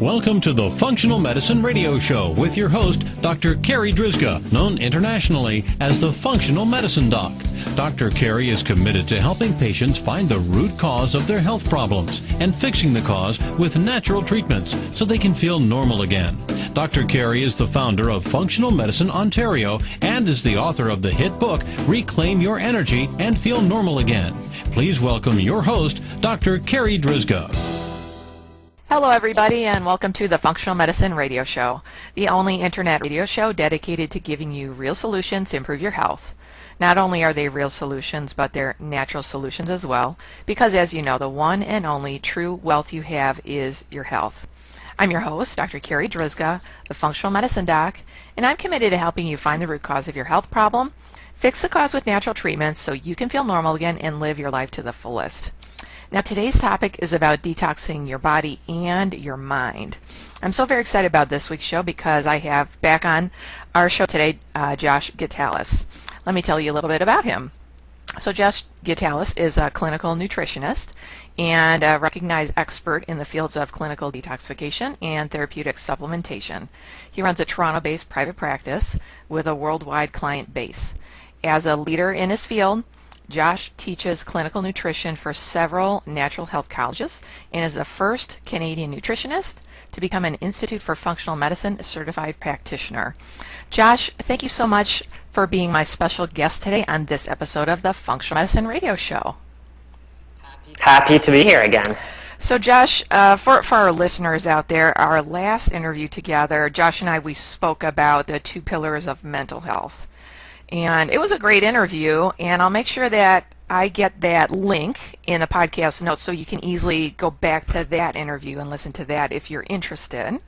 Welcome to the Functional Medicine Radio Show with your host, Dr. Carri Drzyzga, known internationally as the Functional Medicine Doc. Dr. Carri is committed to helping patients find the root cause of their health problems and fixing the cause with natural treatments so they can feel normal again. Dr. Carri is the founder of Functional Medicine Ontario and is the author of the hit book, Reclaim Your Energy and Feel Normal Again. Please welcome your host, Dr. Carri Drzyzga. Hello everybody, and welcome to the Functional Medicine Radio Show, the only internet radio show dedicated to giving you real solutions to improve your health. Not only are they real solutions, but they're natural solutions as well, because as you know, the one and only true wealth you have is your health. I'm your host, Dr. Carri Drzyzga, the Functional Medicine Doc, and I'm committed to helping you find the root cause of your health problem, fix the cause with natural treatments so you can feel normal again and live your life to the fullest. Now today's topic is about detoxing your body and your mind. I'm so very excited about this week's show because I have back on our show today Josh Gitalis. Let me tell you a little bit about him. So Josh Gitalis is a clinical nutritionist and a recognized expert in the fields of clinical detoxification and therapeutic supplementation. He runs a Toronto-based private practice with a worldwide client base. As a leader in his field, Josh teaches clinical nutrition for several natural health colleges and is the first Canadian nutritionist to become an Institute for Functional Medicine certified practitioner. Josh, thank you so much for being my special guest today on this episode of the Functional Medicine Radio Show. Happy to be here again. So Josh, for our listeners out there, our last interview together, Josh and I, we spoke about the 2 pillars of mental health. And it was a great interview, and I'll make sure that I get that link in the podcast notes so you can easily go back to that interview and listen to that if you're interested.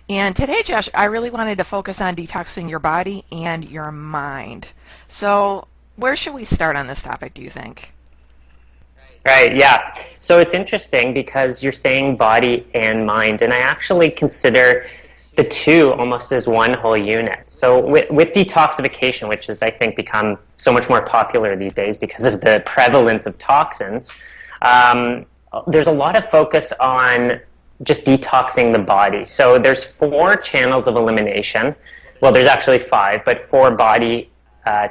And today, Josh, I really wanted to focus on detoxing your body and your mind. So where should we start on this topic, do you think? Right, yeah. So it's interesting because you're saying body and mind, and I actually consider the two almost as one whole unit. So with detoxification, which has, I think, become so much more popular these days because of the prevalence of toxins, there's a lot of focus on just detoxing the body. So there's 4 channels of elimination. Well, there's actually 5, but 4 body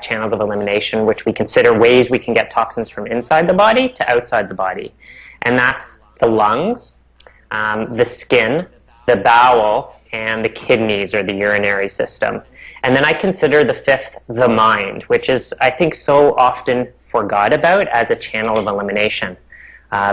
channels of elimination, which we consider ways we can get toxins from inside the body to outside the body. And that's the lungs, the skin, the bowel, and the kidneys or the urinary system. And then I consider the 5th the mind, which is, I think, so often forgot about as a channel of elimination.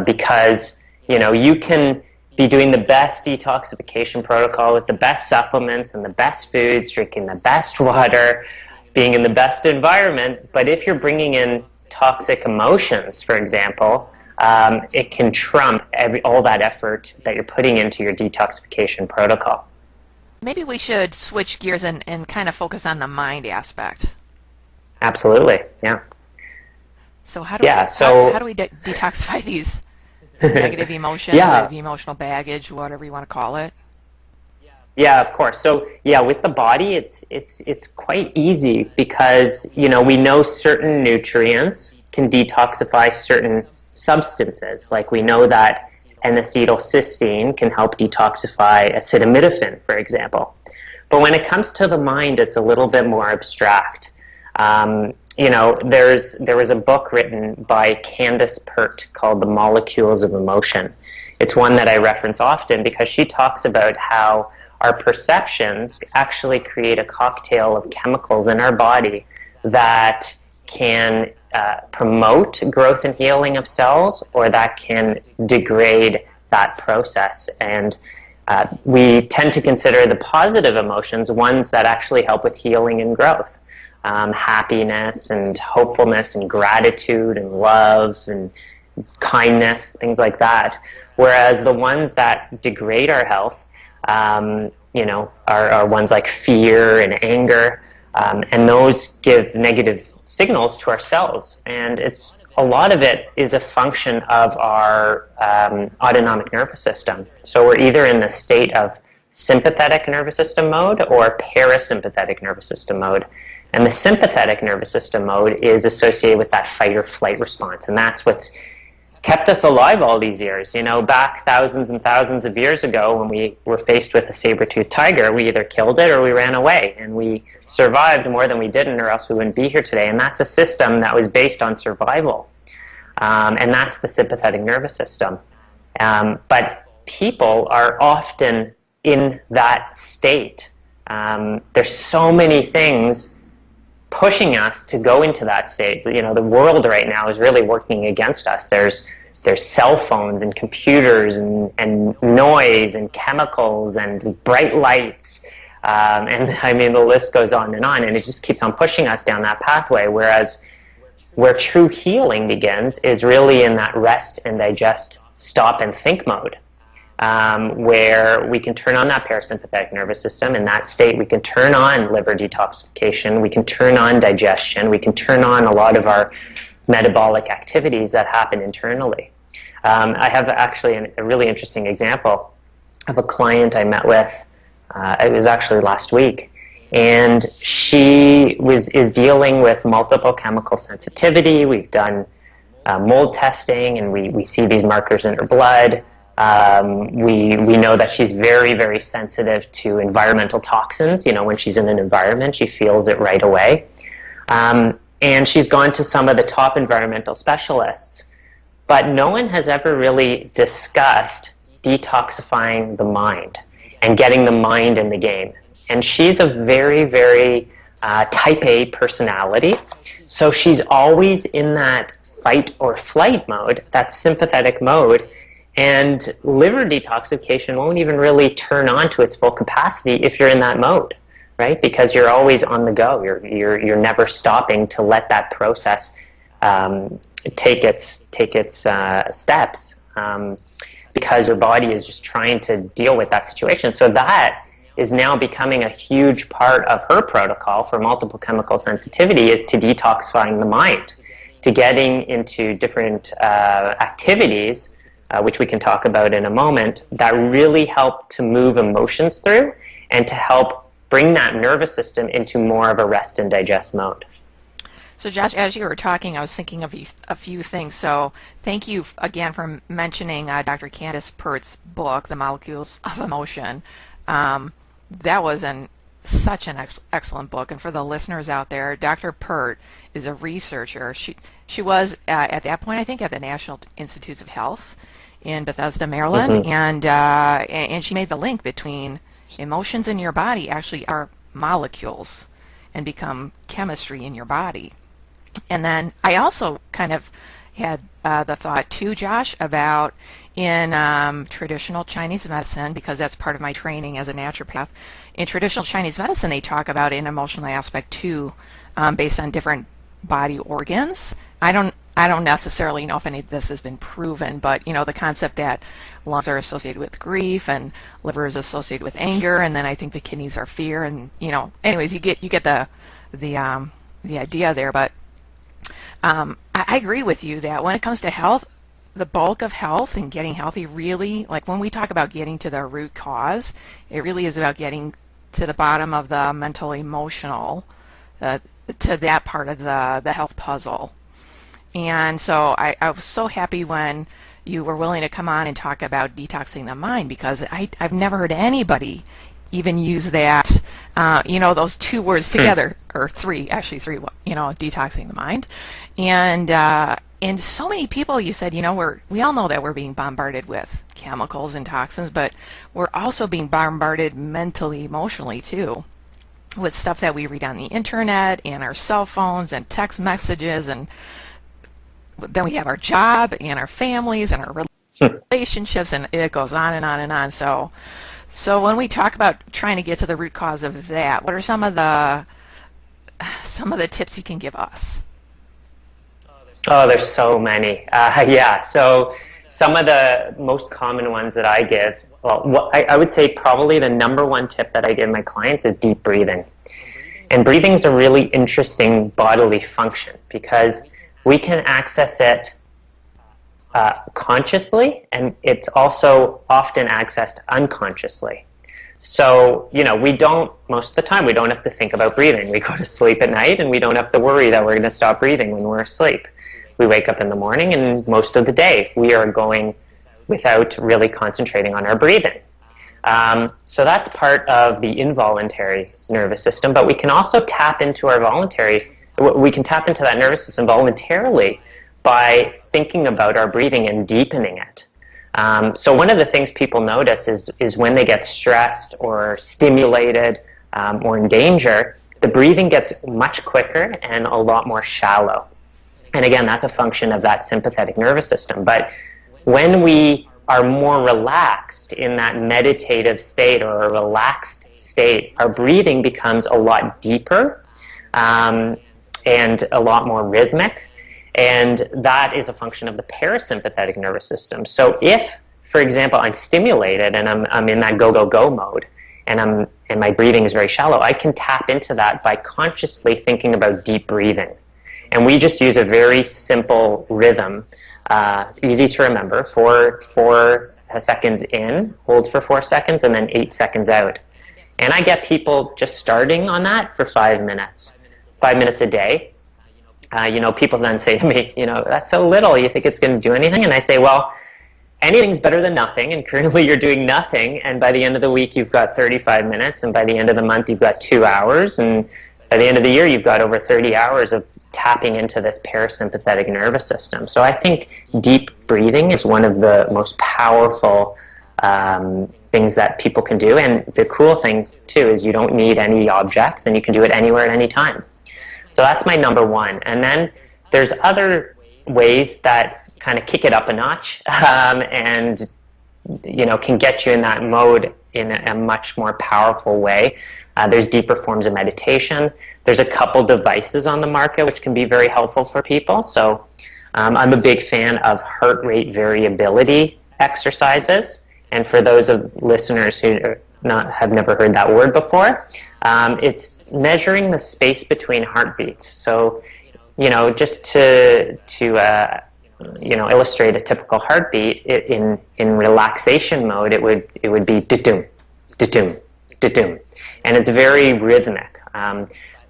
Because, you know, you can be doing the best detoxification protocol with the best supplements and the best foods, drinking the best water, being in the best environment, but if you're bringing in toxic emotions, for example, it can trump all that effort that you're putting into your detoxification protocol. Maybe we should switch gears and kind of focus on the mind aspect. Absolutely, yeah. So how do we detoxify these negative emotions, the emotional baggage, whatever you want to call it? Yeah, of course. So yeah, with the body, it's quite easy because, you know, we know certain nutrients can detoxify certain substances. Like we know that N-acetylcysteine can help detoxify acetaminophen, for example. But when it comes to the mind, it's a little bit more abstract. You know, there was a book written by Candace Pert called The Molecules of Emotion. It's one that I reference often because she talks about how our perceptions actually create a cocktail of chemicals in our body that can promote growth and healing of cells, or that can degrade that process. And we tend to consider the positive emotions ones that actually help with healing and growth. Happiness and hopefulness and gratitude and love and kindness, things like that. Whereas the ones that degrade our health, you know, are ones like fear and anger, and those give negative signals to our cells. And a lot of it is a function of our autonomic nervous system. So we're either in the state of sympathetic nervous system mode or parasympathetic nervous system mode. And the sympathetic nervous system mode is associated with that fight or flight response, and that's what's kept us alive all these years. Back thousands and thousands of years ago, when we were faced with a saber-toothed tiger, we either killed it or we ran away, and we survived more than we didn't, or else we wouldn't be here today. And that's a system that was based on survival, and that's the sympathetic nervous system. But people are often in that state. There's so many things pushing us to go into that state. The world right now is really working against us. There's cell phones and computers and noise and chemicals and bright lights, and I mean the list goes on, and it just keeps on pushing us down that pathway. Whereas where true healing begins is really in that rest and digest, stop and think mode. Where we can turn on that parasympathetic nervous system. In that state, we can turn on liver detoxification, we can turn on digestion, we can turn on a lot of our metabolic activities that happen internally. I have actually a really interesting example of a client I met with, it was actually last week, and she is dealing with multiple chemical sensitivity. We've done mold testing, and we see these markers in her blood. We know that she's very, very sensitive to environmental toxins. When she's in an environment, she feels it right away. And she's gone to some of the top environmental specialists, but no one has ever really discussed detoxifying the mind and getting the mind in the game. And she's a very, very type A personality, so she's always in that fight or flight mode, that sympathetic mode. And liver detoxification won't even really turn on to its full capacity if you're in that mode, right? Because you're always on the go. You're never stopping to let that process take its steps, because your body is just trying to deal with that situation. So that is now becoming a huge part of her protocol for multiple chemical sensitivity, is to detoxifying the mind, to getting into different activities, which we can talk about in a moment, that really help to move emotions through and to help bring that nervous system into more of a rest and digest mode. So Josh, as you were talking, I was thinking of a few things. So thank you again for mentioning Dr. Candace Pert's book, The Molecules of Emotion. That was such an excellent book. And for the listeners out there, Dr. Pert is a researcher. She was at that point, I think, at the National Institutes of Health in Bethesda, Maryland, and she made the link between emotions in your body actually are molecules and become chemistry in your body. And then I also kind of had the thought too, Josh, about in traditional Chinese medicine, because that's part of my training as a naturopath. In traditional Chinese medicine, they talk about an emotional aspect too, based on different body organs. I don't necessarily know if any of this has been proven, but the concept that lungs are associated with grief and liver is associated with anger, and then I think the kidneys are fear, and anyways, you get the idea there. But I agree with you that when it comes to health, the bulk of health and getting healthy, really, like when we talk about getting to the root cause, it really is about getting to the bottom of the mental, emotional, to that part of the health puzzle. And so I was so happy when you were willing to come on and talk about detoxing the mind, because I've never heard anybody even use that, those two words together, or three, detoxing the mind. And so many people, you said, we all know that we're being bombarded with chemicals and toxins, but we're also being bombarded mentally, emotionally too, with stuff that we read on the internet and our cell phones and text messages, and then we have our job and our families and our relationships, and it goes on and on and on. So when we talk about trying to get to the root cause of that, what are some of the tips you can give us? Oh, there's so many. So some of the most common ones that I give, I would say probably the number one tip that I give my clients is deep breathing. And breathing is a really interesting bodily function, because we can access it consciously, and it's also often accessed unconsciously. So, most of the time we don't have to think about breathing. We go to sleep at night and we don't have to worry that we're going to stop breathing when we're asleep. we wake up in the morning, and most of the day we are going without really concentrating on our breathing. So that's part of the involuntary nervous system, but we can also tap into our we can tap into that nervous system voluntarily by thinking about our breathing and deepening it. So one of the things people notice is when they get stressed or stimulated or in danger, the breathing gets much quicker and a lot more shallow. And again, that's a function of that sympathetic nervous system. But when we are more relaxed in that meditative state or a relaxed state, our breathing becomes a lot deeper and a lot more rhythmic. And that is a function of the parasympathetic nervous system. So if, for example, I'm stimulated and I'm in that go-go-go mode, and my breathing is very shallow, I can tap into that by consciously thinking about deep breathing. And we just use a very simple rhythm. It's easy to remember. 4 seconds in, hold for 4 seconds, and then 8 seconds out. And I get people just starting on that for 5 minutes. 5 minutes a day. People then say to me, that's so little, you think it's going to do anything? And I say, well, anything's better than nothing, and currently you're doing nothing, and by the end of the week you've got 35 minutes, and by the end of the month you've got 2 hours, and by the end of the year you've got over 30 hours of tapping into this parasympathetic nervous system. So I think deep breathing is one of the most powerful things that people can do, and the cool thing too is you don't need any objects, and you can do it anywhere at any time. So that's my number one. And then there's other ways that kind of kick it up a notch and can get you in that mode in a much more powerful way. There's deeper forms of meditation. There's a couple devices on the market which can be very helpful for people. So I'm a big fan of heart rate variability exercises. And for those of listeners who have never heard that word before, it's measuring the space between heartbeats. So, just to illustrate a typical heartbeat, in relaxation mode, it would be da-doom, da-doom, da-doom, and it's very rhythmic.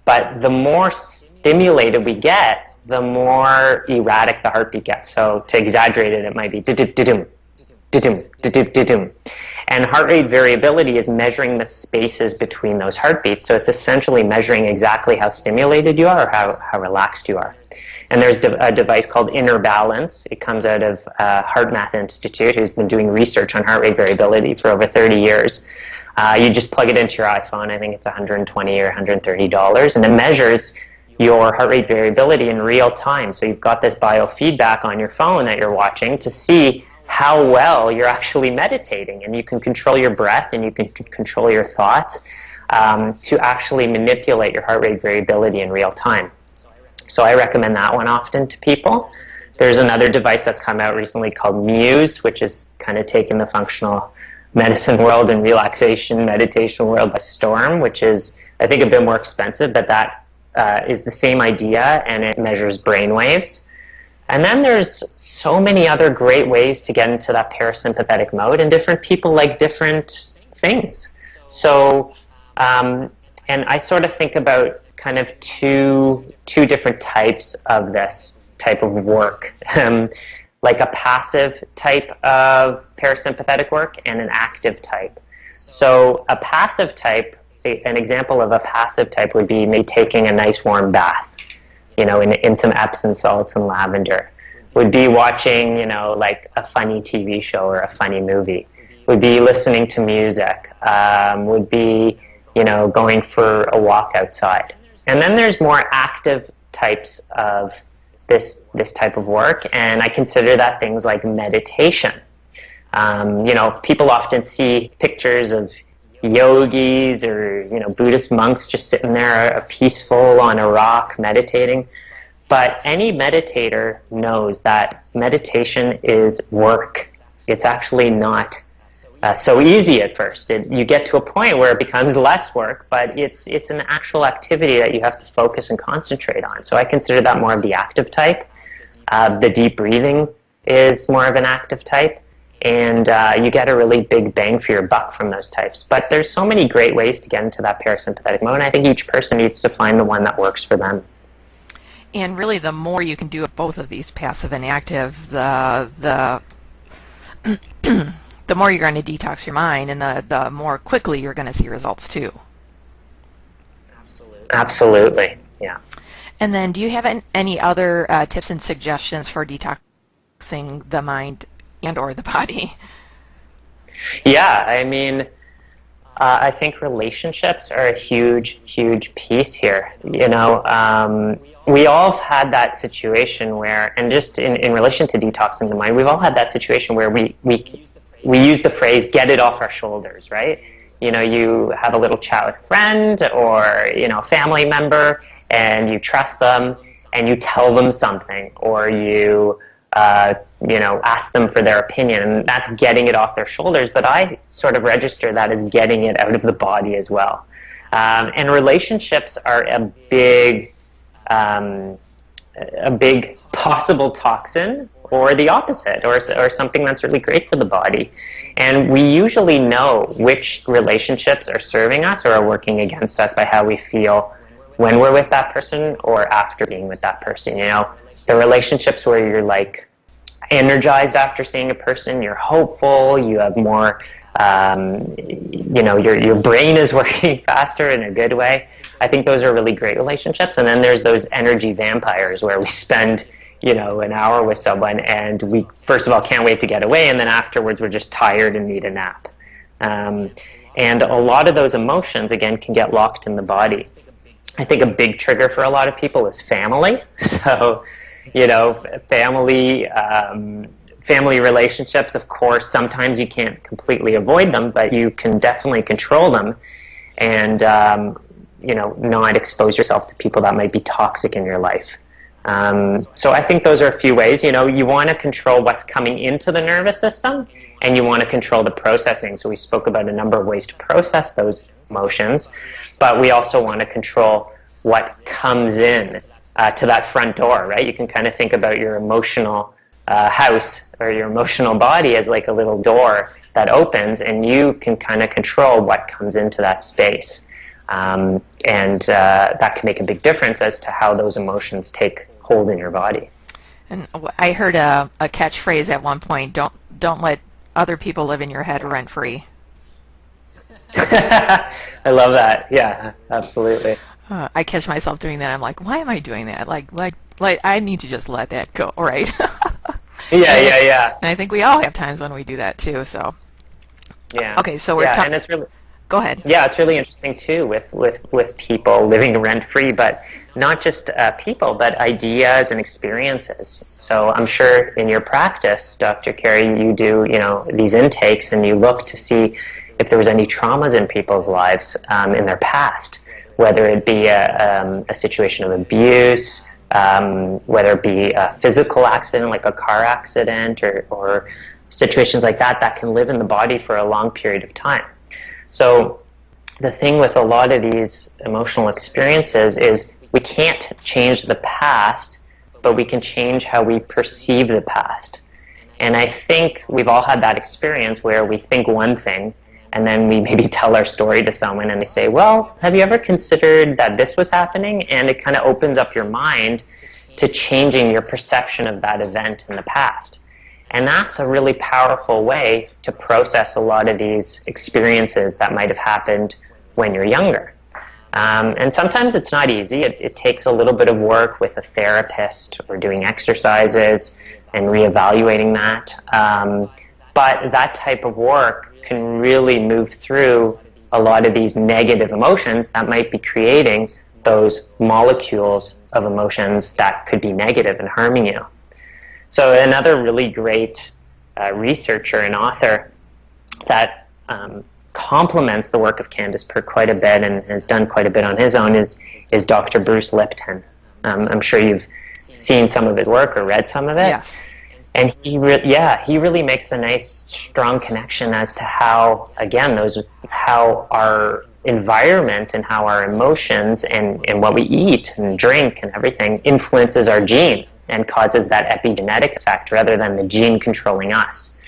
But the more stimulated we get, the more erratic the heartbeat gets. So to exaggerate it, it might be da-doom, da-doom, da-doom, da-doom. And heart rate variability is measuring the spaces between those heartbeats. So it's essentially measuring exactly how stimulated you are or how relaxed you are. And there's a device called Inner Balance. It comes out of HeartMath Institute, who's been doing research on heart rate variability for over 30 years. You just plug it into your iPhone. I think it's $120 or $130, and it measures your heart rate variability in real time. So you've got this biofeedback on your phone that you're watching to see how well you're actually meditating, and you can control your breath and you can control your thoughts to actually manipulate your heart rate variability in real time. So I recommend that one often to people. There's another device that's come out recently called Muse, which is kind of taken the functional medicine world and relaxation meditation world by storm, which is, I think, a bit more expensive, but that is the same idea, and it measures brain waves. And then there's so many other great ways to get into that parasympathetic mode, and different people like different things. So, and I sort of think about kind of two different types of this type of work, like a passive type of parasympathetic work and an active type. So a passive type, an example of a passive type would be maybe taking a nice warm bath, in some Epsom salts and lavender. Would be watching, like a funny TV show or a funny movie. Would be listening to music. Would be, going for a walk outside. And then there's more active types of this type of work, and I consider that things like meditation. People often see pictures of yogis or Buddhist monks just sitting there peaceful on a rock meditating. But any meditator knows that meditation is work. It's actually not so easy at first. You get to a point where it becomes less work, but it's an actual activity that you have to focus and concentrate on. So I consider that more of the active type. The deep breathing is more of an active type, and you get a really big bang for your buck from those types. But there's so many great ways to get into that parasympathetic mode, and I think each person needs to find the one that works for them. And really, the more you can do of both of these, passive and active, the the more you're going to detox your mind, and the more quickly you're going to see results too. Absolutely, yeah. And then, do you have any other tips and suggestions for detoxing the mind and or the body? Yeah, I mean, I think relationships are a huge, huge piece here. You know, we all have had that situation where, and just in relation to detoxing the mind, we've all had that situation where we use the phrase, get it off our shoulders, right? You know, you have a little chat with a friend or, you know, a family member, and you trust them, and you tell them something, or you know, ask them for their opinion, and that's getting it off their shoulders. But I sort of register that as getting it out of the body as well. And relationships are a big possible toxin, or the opposite, or something that's really great for the body. And we usually know which relationships are serving us or are working against us by how we feel when we're with that person or after being with that person. You know, the relationships where you're like energized after seeing a person, you're hopeful, you have more, you know, your brain is working faster in a good way. I think those are really great relationships. And then there's those energy vampires where we spend, you know, an hour with someone and we, first of all, can't wait to get away, and then afterwards we're just tired and need a nap. And a lot of those emotions, again, can get locked in the body. I think a big trigger for a lot of people is family. So, you know, family relationships, of course, sometimes you can't completely avoid them, but you can definitely control them and, you know, not expose yourself to people that might be toxic in your life. So I think those are a few ways. You know, you want to control what's coming into the nervous system, and you want to control the processing. So we spoke about a number of ways to process those emotions, but we also want to control what comes in to that front door, right? You can kind of think about your emotional house or your emotional body as like a little door that opens, and you can kind of control what comes into that space. And that can make a big difference as to how those emotions take hold in your body. And I heard a catchphrase at one point, don't let other people live in your head rent-free. I love that. Yeah, absolutely. I catch myself doing that. I'm like, why am I doing that? Like I need to just let that go, right? Yeah. And I think we all have times when we do that too. So yeah. Okay, so we're and it's really. Go ahead. Yeah, it's really interesting too with people living rent-free, but not just people, but ideas and experiences. So I'm sure in your practice, Dr. Carri, you do, you know, these intakes and you look to see if there was any traumas in people's lives in their past, whether it be a situation of abuse, whether it be a physical accident like a car accident or situations like that can live in the body for a long period of time. So the thing with a lot of these emotional experiences is we can't change the past, but we can change how we perceive the past. And I think we've all had that experience where we think one thing, and then we maybe tell our story to someone and they say, well, have you ever considered that this was happening? And it kind of opens up your mind to changing your perception of that event in the past. And that's a really powerful way to process a lot of these experiences that might have happened when you're younger. And sometimes it's not easy. It takes a little bit of work with a therapist or doing exercises and reevaluating that. But that type of work can really move through a lot of these negative emotions that might be creating those molecules of emotions that could be negative and harming you. So another really great researcher and author that complements the work of Candace Pert quite a bit and has done quite a bit on his own is Dr. Bruce Lipton. I'm sure you've seen some of his work or read some of it. Yes. And he really makes a nice, strong connection as to how, again, how our environment and how our emotions and what we eat and drink and everything influences our gene and causes that epigenetic effect rather than the gene controlling us.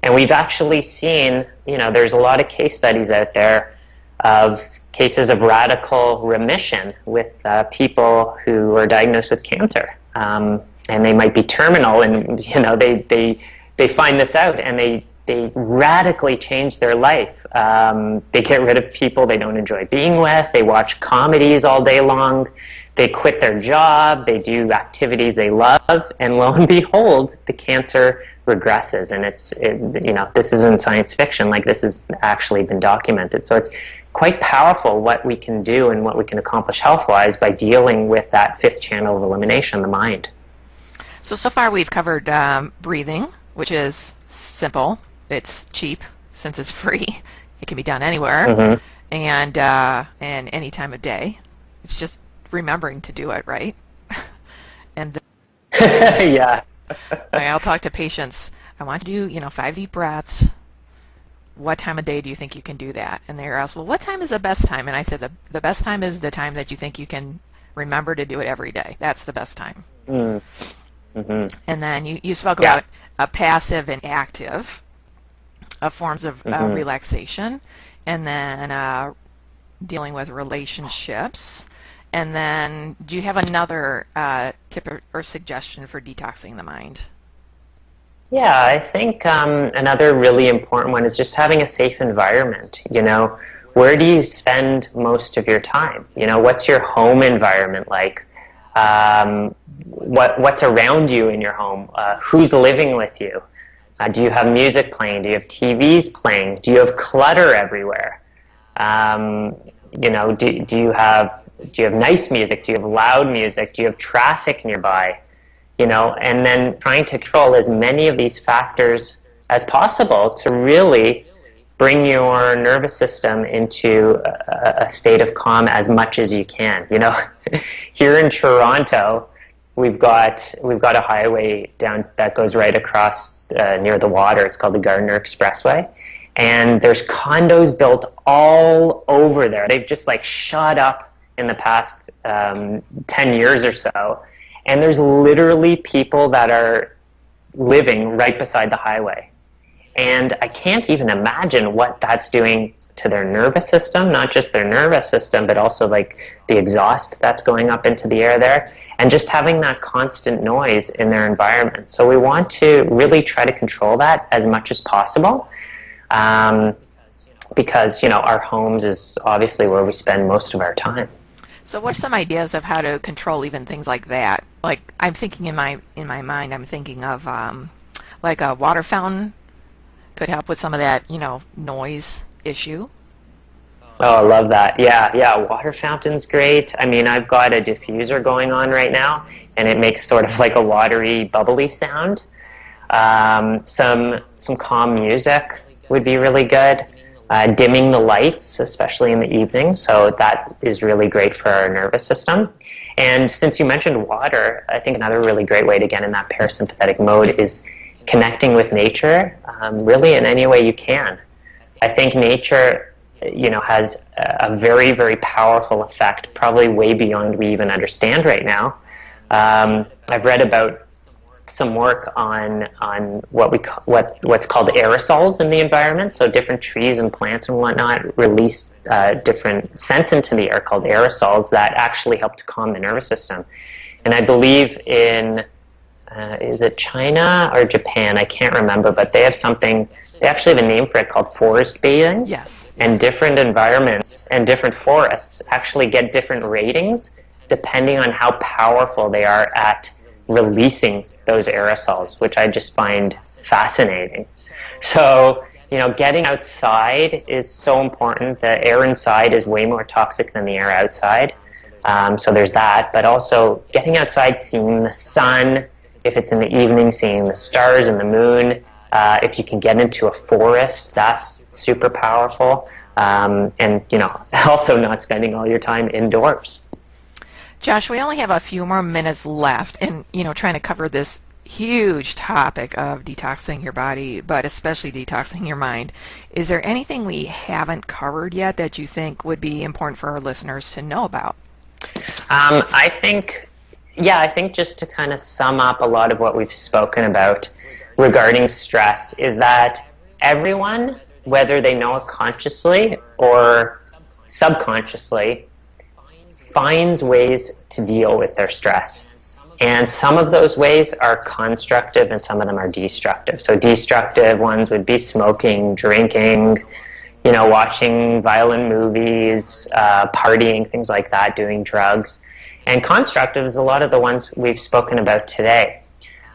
And we've actually seen, you know, there's a lot of case studies out there of cases of radical remission with people who are diagnosed with cancer. And they might be terminal, and they find this out, and they radically change their life. They get rid of people they don't enjoy being with. They watch comedies all day long. They quit their job. They do activities they love, and lo and behold, the cancer regresses. And this isn't science fiction. Like, this has actually been documented. So it's quite powerful what we can do and what we can accomplish health-wise by dealing with that fifth channel of elimination, the mind. So far we've covered breathing, which is simple. It's cheap since it's free. It can be done anywhere, Mm-hmm. and any time of day. It's just remembering to do it, right? And Yeah. I'll talk to patients. I want to do 5 deep breaths. What time of day do you think you can do that? And they're asked, well, what time is the best time? And I said, the best time is the time that you think you can remember to do it every day. That's the best time. Mm-hmm. And then you spoke about passive and active forms of relaxation, and then dealing with relationships. And then do you have another tip or suggestion for detoxing the mind? Yeah, I think another really important one is just having a safe environment. Where do you spend most of your time? What's your home environment like? What's around you in your home? Who's living with you? Do you have music playing? Do you have TVs playing? Do you have clutter everywhere? Do you have nice music? Do you have loud music? Do you have traffic nearby? And then trying to control as many of these factors as possible to really bring your nervous system into a state of calm as much as you can. Here in Toronto, we've got a highway down that goes right across near the water. It's called the Gardiner Expressway, and there's condos built all over there. They've just shot up in the past 10 years or so. And there's literally people that are living right beside the highway. And I can't even imagine what that's doing to their nervous system, not just their nervous system, but also the exhaust that's going up into the air there, and just having that constant noise in their environment. So we want to really try to control that as much as possible, because, our homes is obviously where we spend most of our time. So what are some ideas of how to control even things like that? Like, I'm thinking in my mind, I'm thinking of like a water fountain could help with some of that, noise issue. Oh, I love that. Yeah, water fountain's great. I mean, I've got a diffuser going on right now, and it makes sort of like a watery, bubbly sound. Some calm music would be really good. Dimming the lights, especially in the evening, so that is really great for our nervous system. And since you mentioned water, I think another really great way to get in that parasympathetic mode is connecting with nature, really in any way you can. I think nature, has a very, very powerful effect, probably way beyond we even understand right now. I've read about some work on what's called aerosols in the environment. So different trees and plants and whatnot release different scents into the air called aerosols that actually help to calm the nervous system. And I believe in is it China or Japan? I can't remember, but they have something. They actually have a name for it called forest bathing. Yes. And different environments and different forests actually get different ratings depending on how powerful they are at releasing those aerosols, which I just find fascinating. So, getting outside is so important. The air inside is way more toxic than the air outside. So there's that. But also getting outside, seeing the sun, if it's in the evening, seeing the stars and the moon. If you can get into a forest, that's super powerful. And, also not spending all your time indoors. Josh, we only have a few more minutes left, and trying to cover this huge topic of detoxing your body, but especially detoxing your mind. Is there anything we haven't covered yet that you think would be important for our listeners to know about? I think just to kind of sum up a lot of what we've spoken about regarding stress is that everyone, whether they know it consciously or subconsciously finds ways to deal with their stress. And some of those ways are constructive and some of them are destructive. So destructive ones would be smoking, drinking, watching violent movies, partying, things like that, doing drugs. And constructive is a lot of the ones we've spoken about today.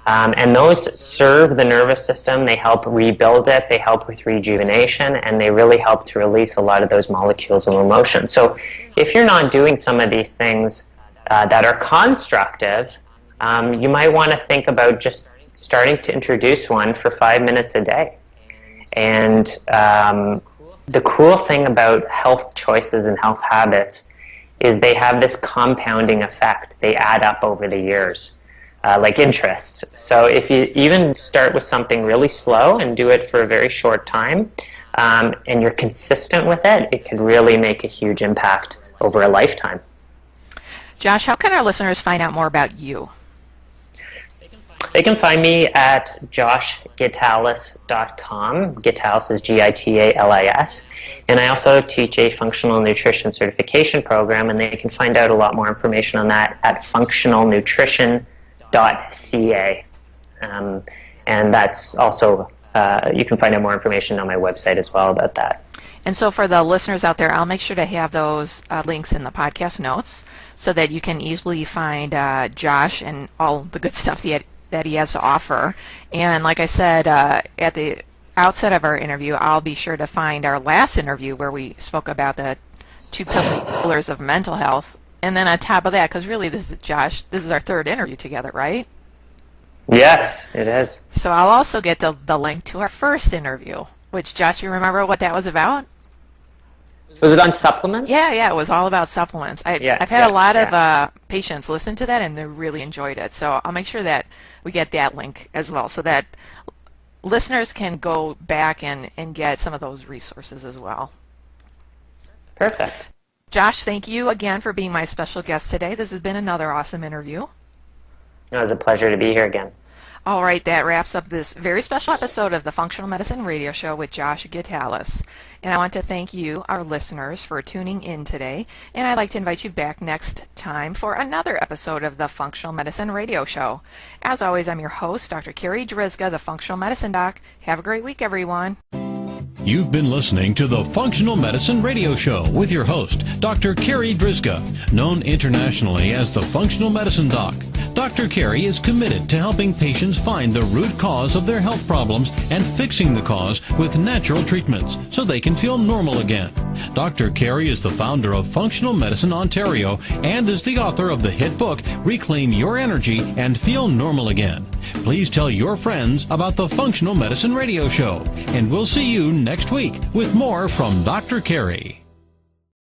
And those serve the nervous system, they help rebuild it, they help with rejuvenation, and they really help to release a lot of those molecules of emotion. So if you're not doing some of these things that are constructive, you might want to think about just starting to introduce one for 5 minutes a day. And the cool thing about health choices and health habits is they have this compounding effect. They add up over the years, like interest. So if you even start with something really slow and do it for a very short time, and you're consistent with it, it can really make a huge impact over a lifetime. Josh, how can our listeners find out more about you? They can find me at joshgitalis.com. Gitalis is Gitalis. And I also teach a functional nutrition certification program, and they can find out a lot more information on that at functionalnutrition.ca. And that's also, you can find out more information on my website as well about that. And so for the listeners out there, I'll make sure to have those links in the podcast notes so that you can easily find Josh and all the good stuff that he has to offer. And like I said at the outset of our interview, I'll be sure to find our last interview where we spoke about the 2 pillars of mental health. And then on top of that, because really this is Josh, this is our 3rd interview together, right? Yes, it is. So I'll also get the link to our first interview, which, Josh, you remember what that was about? Was it on supplements? Yeah, it was all about supplements. I've had a lot of patients listen to that, and they really enjoyed it. So I'll make sure that we get that link as well so that listeners can go back and get some of those resources as well. Perfect. Josh, thank you again for being my special guest today. This has been another awesome interview. It was a pleasure to be here again. All right, that wraps up this very special episode of the Functional Medicine Radio Show with Josh Gitalis. And I want to thank you, our listeners, for tuning in today. And I'd like to invite you back next time for another episode of the Functional Medicine Radio Show. As always, I'm your host, Dr. Carri Drzyzga, the Functional Medicine Doc. Have a great week, everyone. You've been listening to the Functional Medicine Radio Show with your host, Dr. Carri Drzyzga, known internationally as the Functional Medicine Doc. Dr. Carri is committed to helping patients find the root cause of their health problems and fixing the cause with natural treatments so they can feel normal again. Dr. Carri is the founder of Functional Medicine Ontario and is the author of the hit book, Reclaim Your Energy and Feel Normal Again. Please tell your friends about the Functional Medicine Radio Show, and we'll see you next week with more from Dr. Carri.